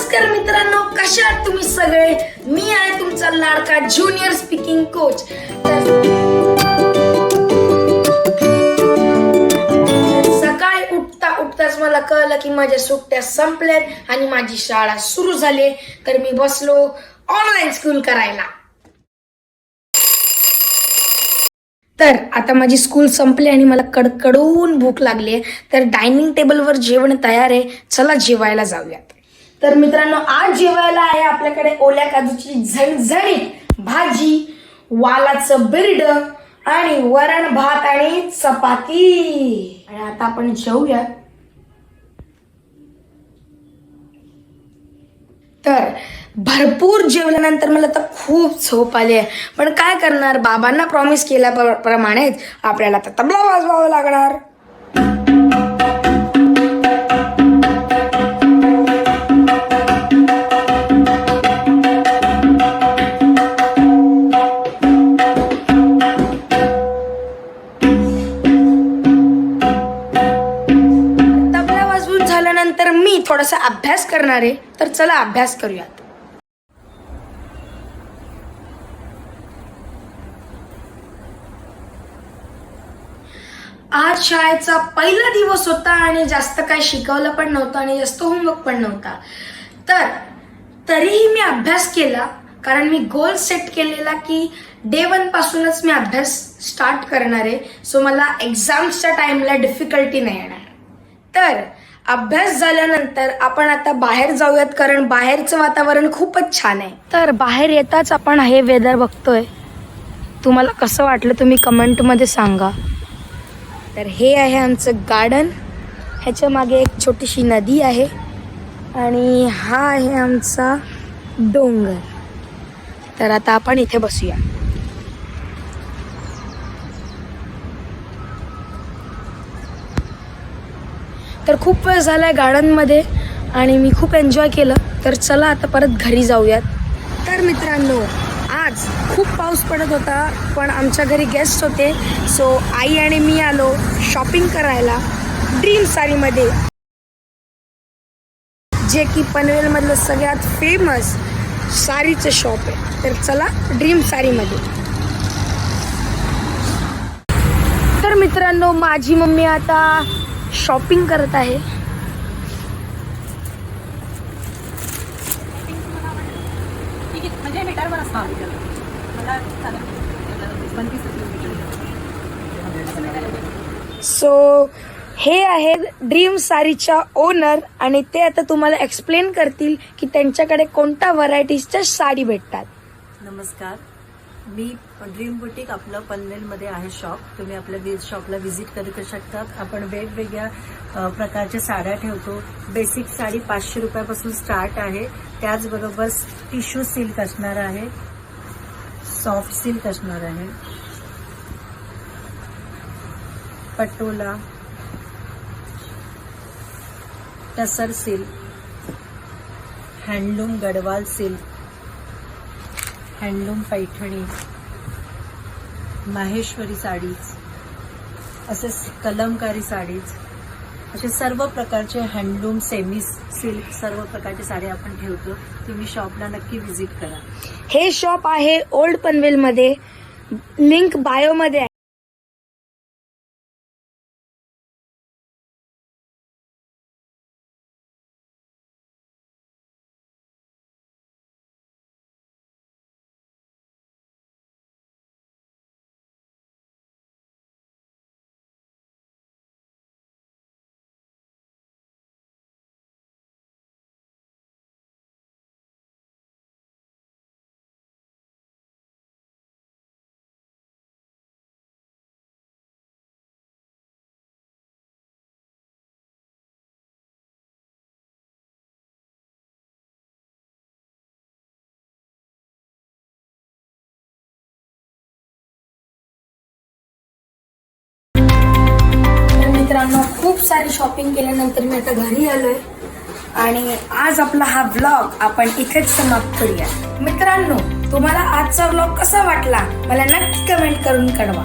नमस्कार मित्रांनो, कशा आहात तुम्ही सगळे? मी आहे तुमचा लाडका ज्युनियर स्पीकिंग कोच. सकाळी उठताच मला कळलं की माझ्या सुट्ट्या संपल्यात आणि माझी शाळा सुरू झाली. तर मी बसलो ऑनलाईन स्कूल करायला. तर आता माझी स्कूल संपली आणि मला कडकडून भूक लागली. तर डायनिंग टेबलवर जेवण तयार आहे, चला जेवायला जाऊयात. तर मित्रांनो, आज जेवायला आहे आपल्याकडे ओल्या काजूची झणझणीत भाजी, वालाचं बिरड आणि वरण भात आणि चपाती. आणि आता आपण जेवूया. तर भरपूर जेवल्यानंतर मला तर खूप झोप आली आहे, पण काय करणार, बाबांना प्रॉमिस केल्याप्रमाणेच आपल्याला तर तबला वाजवावं लागणार. तबला वाजवून झाल्यानंतर मी थोडासा अभ्यास करणार आहे, तर चला अभ्यास करूयात. आज शाळेचा पहिला दिवस होता आणि जास्त काय शिकवलं पण नव्हतं आणि जास्त होमवर्क पण नव्हता. तरीही मी अभ्यास केला, कारण मी गोल सेट केलेला की डे 1 पासूनच मी अभ्यास स्टार्ट करणार आहे. सो मला एक्झाम्सच्या टाइमला डिफिकल्टी नाही येणार. तर अभ्यास झाल्यानंतर आपण आता बाहेर जाऊयात, कारण बाहेरचं वातावरण खूपच छान आहे. तर बाहेर येताच आपण हे वेदर बघतोय. तुम्हाला कसं वाटलं तुम्ही कमेंटमध्ये सांगा. तर हे आहे आमचं गार्डन. ह्याच्या मागे एक छोटीशी नदी आहे आणि हा आहे आमचा डोंगर. तर आता आपण इथे बसूया. तर खूप वेळ झालाय गार्डनमध्ये आणि मी खूप एन्जॉय केलं. तर चला आता परत घरी जाऊयात. तर मित्रांनो, आज खूप पाऊस पडत होता, पण आमच्या घरी गेस्ट होते. सो आई आणि मी आलो शॉपिंग करायला ड्रीम साडीमध्ये, जे की पनवेलमधलं सगळ्यात फेमस साडीचं शॉप आहे. तर चला ड्रीम साडीमध्ये. तर मित्रांनो, माझी मम्मी आता शॉपिंग करत आहे. सो हे आहेत ड्रीम साडीच्या ओनर आणि ते आता तुम्हाला एक्सप्लेन करतील की त्यांच्याकडे कोणत्या व्हरायटीजच्या साडी भेटतात. नमस्कार, मी ड्रीम बुटीक, आपलं पनवेलमध्ये आहे शॉप. तुम्ही आपल्या शॉपला व्हिजिट करू शकतात. आपण वेगवेगळ्या प्रकारच्या साड्या ठेवतो. बेसिक साडी 500 रुपयापासून स्टार्ट आहे. त्याचबरोबर टिश्यू सिल्क असणार आहे, सॉफ्ट सिल्क असणार आहे, Patola, tussar silk, handloom Gadwal silk, handloom Paithani, Maheshwari saris, असे कलमकारी साडीज, असे सर्व प्रकारचे हँडलूम, सेमी सिल्क, सर्व प्रकारचे साडी आपण ठेवतो. तुम्ही शॉपला नक्की व्हिजिट करा. हे शॉप आहे ओल्ड पनवेलमध्ये. लिंक बायोमध्ये आहे. मित्रांनो, खूप सारी शॉपिंग केल्यानंतर मी आता घरी आलोय आणि आज आपला हा व्लॉग आपण इथेच समाप्त करूया. मित्रांनो, तुम्हाला आजचा व्लॉग कसा वाटला मला नक्की कमेंट करून कळवा.